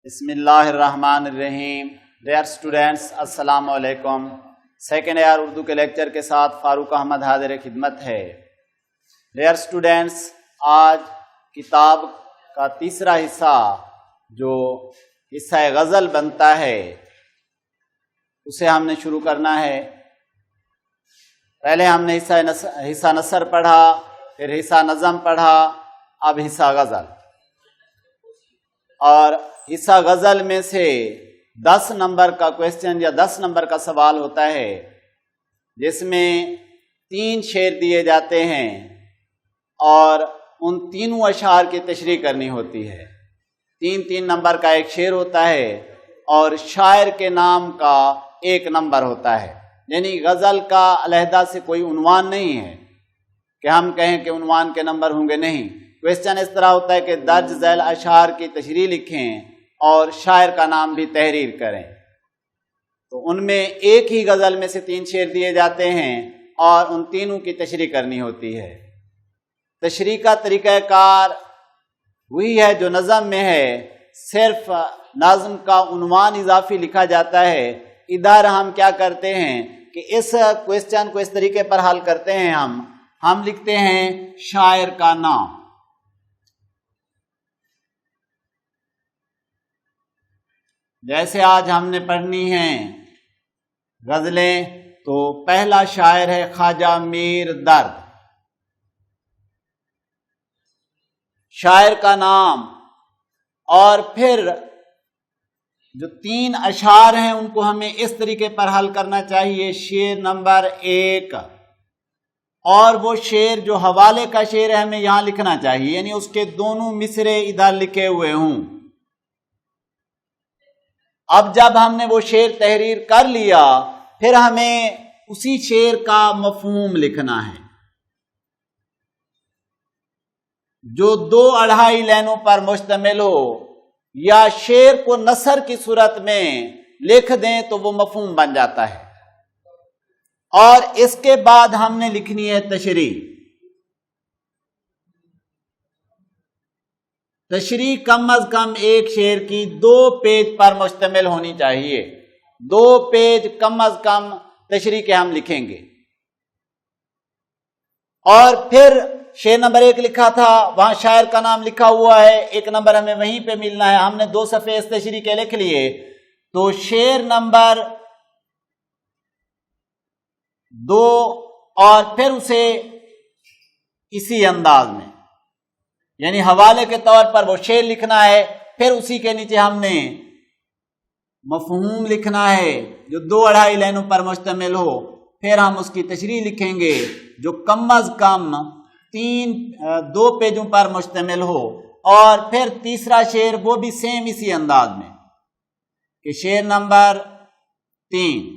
بسم اللہ الرحمن الرحیم۔ ڈیئر اسٹوڈینٹس السلام علیکم۔ سیکنڈ ایئر اردو کے لیکچر کے ساتھ فاروق احمد حاضر خدمت ہے۔ ڈیئر اسٹوڈینٹس، آج کتاب کا تیسرا حصہ جو حصہ غزل بنتا ہے اسے ہم نے شروع کرنا ہے۔ پہلے ہم نے حصہ نثر پڑھا، پھر حصہ نظم پڑھا، اب حصہ غزل۔ اور حصہ غزل میں سے 10 نمبر کا کویسچن یا 10 نمبر کا سوال ہوتا ہے، جس میں 3 شعر دیے جاتے ہیں اور ان تینوں اشعار کی تشریح کرنی ہوتی ہے۔ 3 نمبر کا ایک شعر ہوتا ہے اور شاعر کے نام کا 1 نمبر ہوتا ہے، یعنی غزل کا علیحدہ سے کوئی عنوان نہیں ہے کہ ہم کہیں کہ عنوان کے نمبر ہوں گے، نہیں۔ کویسچن اس طرح ہوتا ہے کہ درج ذیل اشعار کی تشریح لکھیں اور شاعر کا نام بھی تحریر کریں۔ تو ان میں ایک ہی غزل میں سے 3 شعر دیے جاتے ہیں اور ان تینوں کی تشریح کرنی ہوتی ہے۔ تشریح کا طریقہ کار وہی ہے جو نظم میں ہے، صرف نظم کا عنوان اضافی لکھا جاتا ہے۔ ادھر ہم کیا کرتے ہیں کہ اس کویسچن کو اس طریقے پر حل کرتے ہیں، ہم لکھتے ہیں شاعر کا نام۔ جیسے آج ہم نے پڑھنی ہیں غزلیں، تو پہلا شاعر ہے خواجہ میر درد۔ شاعر کا نام، اور پھر جو 3 اشعار ہیں ان کو ہمیں اس طریقے پر حل کرنا چاہیے۔ شعر نمبر 1، اور وہ شعر جو حوالے کا شعر ہے ہمیں یہاں لکھنا چاہیے، یعنی اس کے دونوں مصرے ادھر لکھے ہوئے ہوں۔ اب جب ہم نے وہ شعر تحریر کر لیا، پھر ہمیں اسی شعر کا مفہوم لکھنا ہے، جو 2-2.5 لائنوں پر مشتمل ہو، یا شعر کو نثر کی صورت میں لکھ دیں تو وہ مفہوم بن جاتا ہے۔ اور اس کے بعد ہم نے لکھنی ہے تشریح۔ تشریح کم از کم ایک شعر کی 2 پیج پر مشتمل ہونی چاہیے۔ 2 پیج کم از کم تشریح کے ہم لکھیں گے۔ اور پھر شعر نمبر 1 لکھا تھا، وہاں شاعر کا نام لکھا ہوا ہے، 1 نمبر ہمیں وہیں پہ ملنا ہے۔ ہم نے 2 صفحے اس تشریح کے لکھ لیے، تو شعر نمبر 2 اور پھر اسے اسی انداز میں، یعنی حوالے کے طور پر وہ شعر لکھنا ہے، پھر اسی کے نیچے ہم نے مفہوم لکھنا ہے جو 2-2.5 لائنوں پر مشتمل ہو، پھر ہم اس کی تشریح لکھیں گے جو کم از کم 2 پیجوں پر مشتمل ہو۔ اور پھر تیسرا شعر وہ بھی سیم اسی انداز میں کہ شعر نمبر 3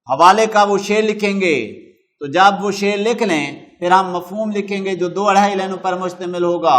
حوالے کا وہ شعر لکھیں گے۔ تو جب وہ شعر لکھ لیں، پھر ہم مفہوم لکھیں گے جو 2-2.5 لائنوں پر مشتمل ہوگا،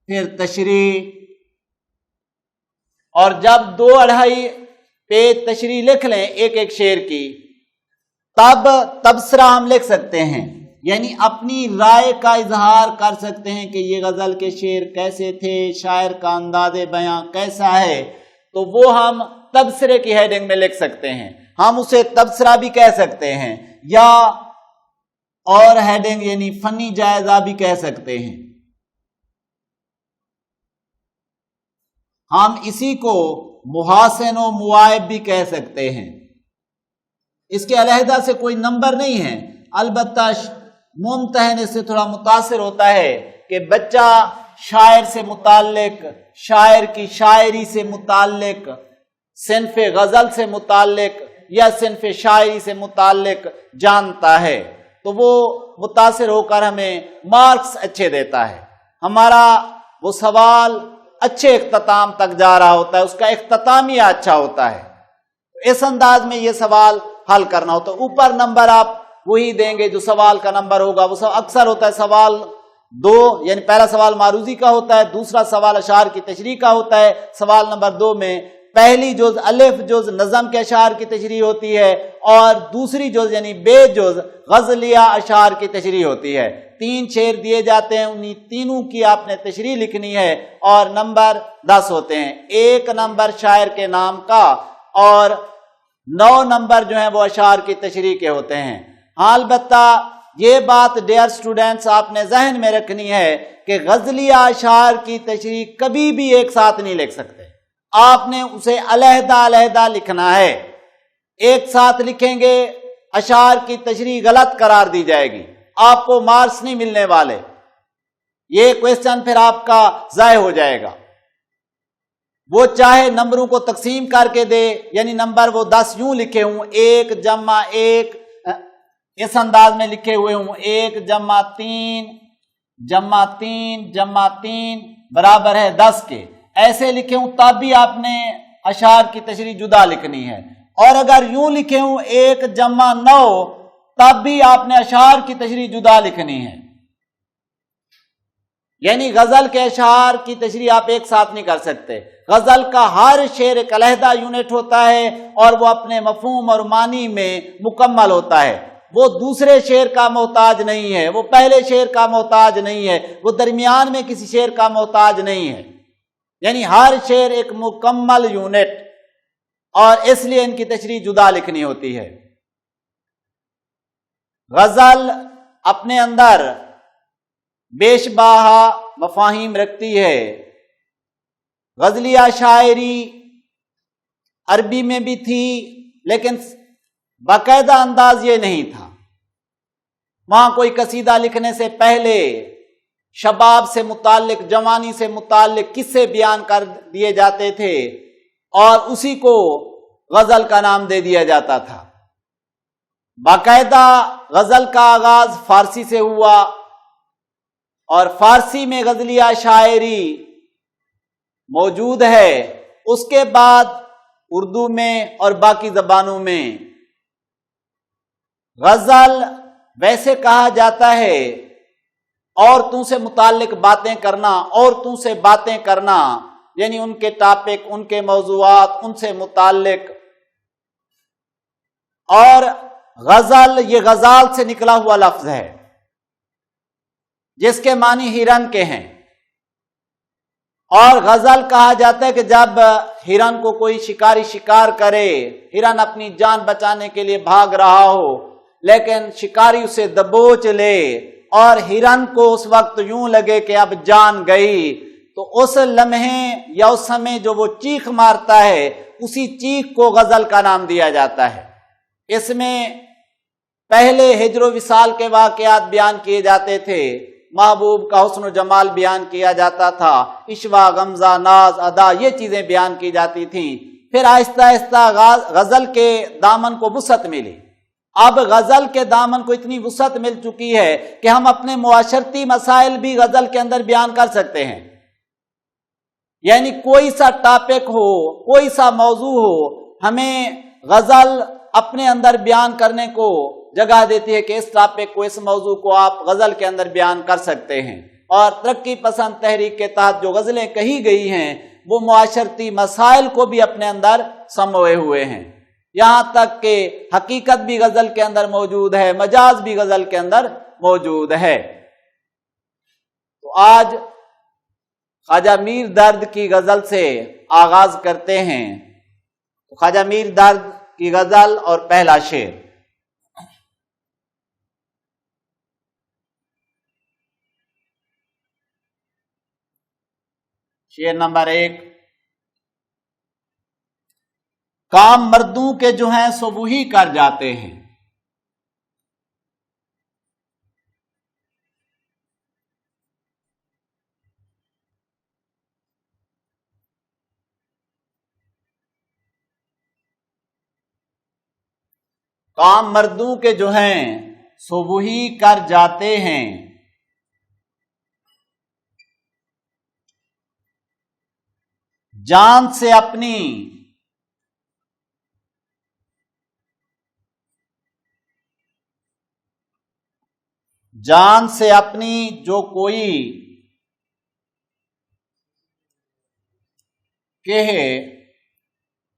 پھر تشریح۔ اور جب 2-2.5 پیج تشریح لکھ لیں ایک شعر کی، تب تبصرہ ہم لکھ سکتے ہیں، یعنی اپنی رائے کا اظہار کر سکتے ہیں کہ یہ غزل کے شعر کیسے تھے، شاعر کا انداز بیاں کیسا ہے، تو وہ ہم تبصرے کی ہیڈنگ میں لکھ سکتے ہیں۔ ہم اسے تبصرہ بھی کہہ سکتے ہیں، یا اور ہیڈنگ یعنی فنی جائزہ بھی کہہ سکتے ہیں۔ ہم اسی کو محاسن و معائب بھی کہہ سکتے ہیں۔ اس کے علیحدہ سے کوئی نمبر نہیں ہے، البتہ ممتحن اس سے تھوڑا متاثر ہوتا ہے کہ بچہ شاعر سے متعلق، شاعر کی شاعری سے متعلق، صنف غزل سے متعلق یا صنف شاعری سے متعلق جانتا ہے، تو وہ متاثر ہو کر ہمیں مارکس اچھے دیتا ہے، ہمارا وہ سوال اچھے اختتام تک جا رہا ہوتا ہے، اس کا اختتامیہ اچھا ہوتا ہے۔ اس انداز میں یہ سوال حل کرنا ہوتا ہے۔ اوپر نمبر آپ وہی دیں گے جو سوال کا نمبر ہوگا، وہ اکثر ہوتا ہے سوال 2، یعنی پہلا سوال معروضی کا ہوتا ہے، دوسرا سوال اشعار کی تشریح کا ہوتا ہے، سوال نمبر 2 میں پہلی جز الف جز نظم کے اشعار کی تشریح ہوتی ہے اور دوسری جز یعنی بے جز غزلیہ اشعار کی تشریح ہوتی ہے. 3 شعر دیے جاتے ہیں، انہی تینوں کی آپ نے تشریح لکھنی ہے اور نمبر 10 ہوتے ہیں. 1 نمبر شاعر کے نام کا اور 9 نمبر جو ہیں وہ اشعار کی تشریح کے ہوتے ہیں. ہاں البتہ یہ بات ڈیئر سٹوڈنٹس آپ نے ذہن میں رکھنی ہے کہ غزلیہ اشعار کی تشریح کبھی بھی ایک ساتھ نہیں لکھ سکتے، آپ نے اسے علیحدہ علیحدہ لکھنا ہے. ایک ساتھ لکھیں گے اشعار کی تشریح غلط قرار دی جائے گی، آپ کو مارکس نہیں ملنے والے، یہ کویسچن پھر آپ کا ضائع ہو جائے گا. وہ چاہے نمبروں کو تقسیم کر کے دے، یعنی نمبر وہ 10 یوں لکھے ہوں 1 جمع 1 اس انداز میں لکھے ہوئے ہوں 1 جمع 3 جمع 3 جمع 3 برابر ہے 10 کے، ایسے لکھے ہوں تب بھی آپ نے اشعار کی تشریح جدا لکھنی ہے. اور اگر یوں لکھے ہوں 1 جمع 9 تب بھی آپ نے اشعار کی تشریح جدا لکھنی ہے. یعنی غزل کے اشعار کی تشریح آپ ایک ساتھ نہیں کر سکتے. غزل کا ہر شعر ایک علیحدہ یونٹ ہوتا ہے اور وہ اپنے مفہوم اور معنی میں مکمل ہوتا ہے. وہ دوسرے شعر کا محتاج نہیں ہے، وہ پہلے شعر کا محتاج نہیں ہے، وہ درمیان میں کسی شعر کا محتاج نہیں ہے. یعنی ہر شعر ایک مکمل یونٹ، اور اس لیے ان کی تشریح جدا لکھنی ہوتی ہے. غزل اپنے اندر بیشبہ مفاہیم رکھتی ہے. غزلیہ شاعری عربی میں بھی تھی لیکن باقاعدہ انداز یہ نہیں تھا. وہاں کوئی قصیدہ لکھنے سے پہلے شباب سے متعلق، جوانی سے متعلق قصے بیان کر دیے جاتے تھے اور اسی کو غزل کا نام دے دیا جاتا تھا. باقاعدہ غزل کا آغاز فارسی سے ہوا اور فارسی میں غزلیہ شاعری موجود ہے. اس کے بعد اردو میں اور باقی زبانوں میں غزل ویسے کہا جاتا ہے عورتوں سے متعلق باتیں کرنا، عورتوں سے باتیں کرنا، یعنی ان کے ٹاپک، ان کے موضوعات، ان سے متعلق. اور غزل یہ غزال سے نکلا ہوا لفظ ہے جس کے معنی ہرن کے ہیں، اور غزل کہا جاتا ہے کہ جب ہرن کو کوئی شکاری شکار کرے، ہرن اپنی جان بچانے کے لیے بھاگ رہا ہو لیکن شکاری اسے دبوچ لے اور ہرن کو اس وقت یوں لگے کہ اب جان گئی، تو اس لمحے یا اس سمے جو وہ چیخ مارتا ہے اسی چیخ کو غزل کا نام دیا جاتا ہے. اس میں پہلے ہجر و وصال کے واقعات بیان کیے جاتے تھے، محبوب کا حسن و جمال بیان کیا جاتا تھا، عشوہ، غمزہ، ناز، ادا، یہ چیزیں بیان کی جاتی تھیں. پھر آہستہ آہستہ غزل کے دامن کو وسعت ملی. اب غزل کے دامن کو اتنی وسعت مل چکی ہے کہ ہم اپنے معاشرتی مسائل بھی غزل کے اندر بیان کر سکتے ہیں. یعنی کوئی سا ٹاپک ہو، کوئی سا موضوع ہو، ہمیں غزل اپنے اندر بیان کرنے کو جگہ دیتی ہے کہ اس ٹاپک کو، اس موضوع کو آپ غزل کے اندر بیان کر سکتے ہیں. اور ترقی پسند تحریک کے تحت جو غزلیں کہی گئی ہیں وہ معاشرتی مسائل کو بھی اپنے اندر سموئے ہوئے ہیں. یہاں تک کہ حقیقت بھی غزل کے اندر موجود ہے، مجاز بھی غزل کے اندر موجود ہے. تو آج خواجہ میر درد کی غزل سے آغاز کرتے ہیں. خواجہ میر درد کی غزل اور پہلا شعر. شعر نمبر 1. کام مردوں کے جو ہیں سو وہی کر جاتے ہیں، کام مردوں کے جو ہیں سو وہی کر جاتے ہیں، جان سے اپنی جو کوئی کہے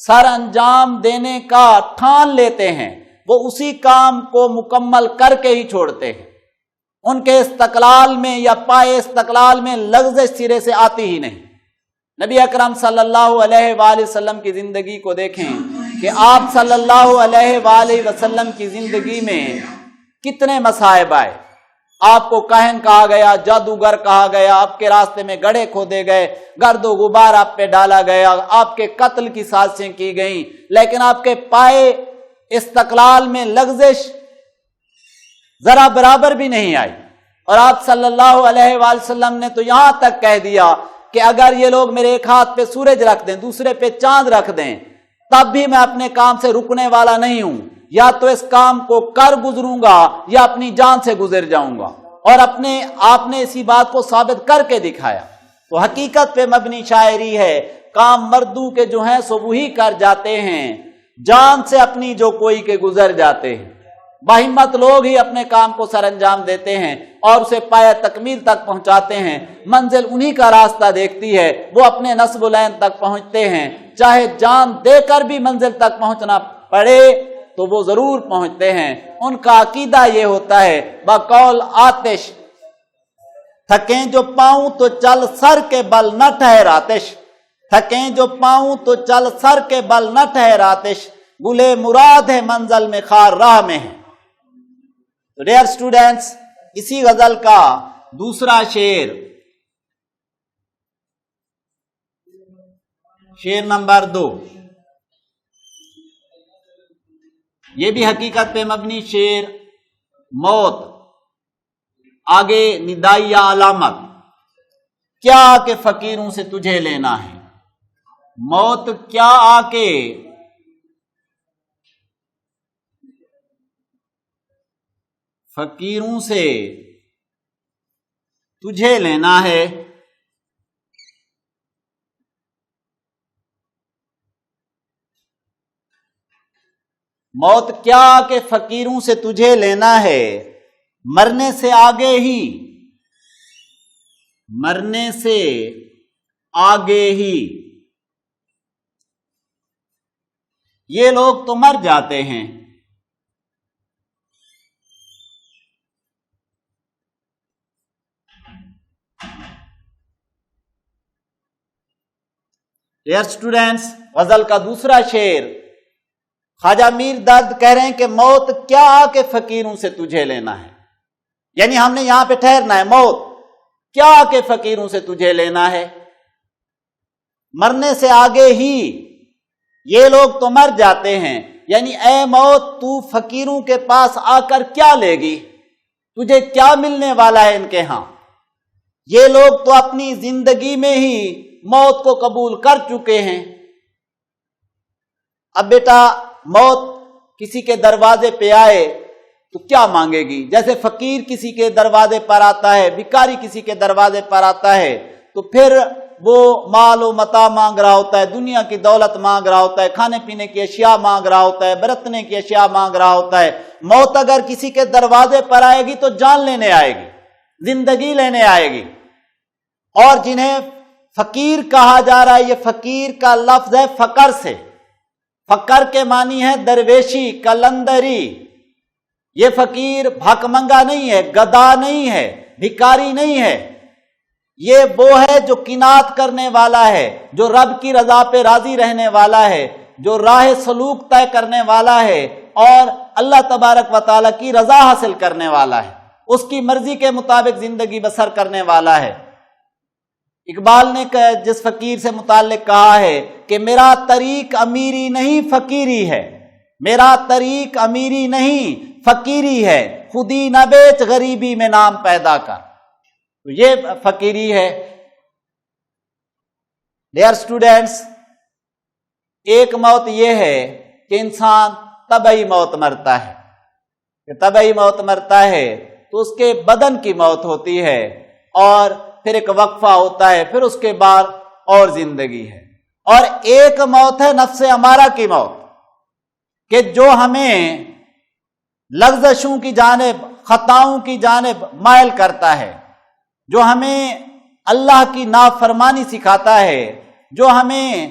سر انجام دینے کا ٹھان لیتے ہیں وہ اسی کام کو مکمل کر کے ہی چھوڑتے ہیں. ان کے استقلال میں یا پائے استقلال میں لغزش سرے سے آتی ہی نہیں. نبی اکرم صلی اللہ علیہ وآلہ وسلم کی زندگی کو دیکھیں کہ آپ صلی اللہ علیہ وآلہ وسلم کی زندگی میں کتنے مصائب آئے. آپ کو کاہن کہا گیا، جادوگر کہا گیا، آپ کے راستے میں گڑھے کھودے گئے، گرد و غبار آپ پہ ڈالا گیا، آپ کے قتل کی سازشیں کی گئیں، لیکن آپ کے پائے استقلال میں لغزش ذرا برابر بھی نہیں آئی. اور آپ صلی اللہ علیہ وآلہ وسلم نے تو یہاں تک کہہ دیا کہ اگر یہ لوگ میرے ایک ہاتھ پہ سورج رکھ دیں، دوسرے پہ چاند رکھ دیں، تب بھی میں اپنے کام سے رکنے والا نہیں ہوں. یا تو اس کام کو کر گزروں گا یا اپنی جان سے گزر جاؤں گا. اور آپ نے اسی بات کو ثابت کر کے دکھایا. تو حقیقت پہ مبنی شاعری ہے. کام مردوں کے جو ہیں سو وہی کر جاتے ہیں، جان سے اپنی جو کوئی کے گزر جاتے ہیں. باہمت لوگ ہی اپنے کام کو سر انجام دیتے ہیں اور اسے پایہ تکمیل تک پہنچاتے ہیں. منزل انہی کا راستہ دیکھتی ہے، وہ اپنے نصب العین تک پہنچتے ہیں. چاہے جان دے کر بھی منزل تک پہنچنا پڑے تو وہ ضرور پہنچتے ہیں. ان کا عقیدہ یہ ہوتا ہے بقول آتش، تھکیں جو پاؤں تو چل سر کے بل نہ ٹھہر آتش. تھکیں جو پاؤں تو چل سر کے بل نہ ٹھہر آتش، گلے مراد ہے منزل میں خار راہ میں ہے. تو ڈیئر اسٹوڈینٹس، اسی غزل کا دوسرا شعر نمبر 2، یہ بھی حقیقت پہ مبنی شعر. موت آگے ندائیہ علامت، کیا آ کے فقیروں سے تجھے لینا ہے. موت کیا آ کے فقیروں سے تجھے لینا ہے. موت کیا کہ فقیروں سے تجھے لینا ہے، مرنے سے آگے ہی، مرنے سے آگے ہی. یہ لوگ تو مر جاتے ہیں. ڈیئر اسٹوڈینٹس، غزل کا دوسرا شعر خواجہ میر درد کہہ رہے ہیں کہ موت کیا آ کے فقیروں سے تجھے لینا ہے. یعنی ہم نے یہاں پہ ٹھہرنا ہے. موت کیا آ کے فقیروں سے تجھے لینا ہے، مرنے سے آگے ہی، یہ لوگ تو مر جاتے ہیں. یعنی اے موت تو فقیروں کے پاس آ کر کیا لے گی، تجھے کیا ملنے والا ہے ان کے ہاں. یہ لوگ تو اپنی زندگی میں ہی موت کو قبول کر چکے ہیں. اب بیٹا موت کسی کے دروازے پہ آئے تو کیا مانگے گی. جیسے فقیر کسی کے دروازے پر آتا ہے، بھکاری کسی کے دروازے پر آتا ہے تو پھر وہ مال و متاع مانگ رہا ہوتا ہے، دنیا کی دولت مانگ رہا ہوتا ہے، کھانے پینے کی اشیاء مانگ رہا ہوتا ہے، برتنے کی اشیاء مانگ رہا ہوتا ہے. موت اگر کسی کے دروازے پر آئے گی تو جان لینے آئے گی، زندگی لینے آئے گی. اور جنہیں فقیر کہا جا رہا ہے، یہ فقیر کا لفظ ہے فقر سے. فقر کے معنی ہے درویشی، کلندری. یہ فقیر بھاک منگا نہیں ہے، گدا نہیں ہے، بھکاری نہیں ہے. یہ وہ ہے جو قناعت کرنے والا ہے، جو رب کی رضا پہ راضی رہنے والا ہے، جو راہ سلوک طے کرنے والا ہے اور اللہ تبارک و تعالیٰ کی رضا حاصل کرنے والا ہے، اس کی مرضی کے مطابق زندگی بسر کرنے والا ہے. اقبال نے جس فقیر سے متعلق کہا ہے کہ میرا طریق امیری نہیں فقیری ہے، میرا طریق امیری نہیں فقیری ہے، خودی نہ بیچ غریبی میں نام پیدا کر. تو یہ فقیری ہے. ڈیئر اسٹوڈینٹس، ایک موت یہ ہے کہ انسان طبعی موت مرتا ہے. کہ طبعی موت مرتا ہے تو اس کے بدن کی موت ہوتی ہے اور پھر ایک وقفہ ہوتا ہے، پھر اس کے بعد اور زندگی ہے. اور ایک موت ہے نفس امارہ کی موت، کہ جو ہمیں لغزشوں کی جانب، خطاؤں کی جانب مائل کرتا ہے، جو ہمیں اللہ کی نافرمانی سکھاتا ہے، جو ہمیں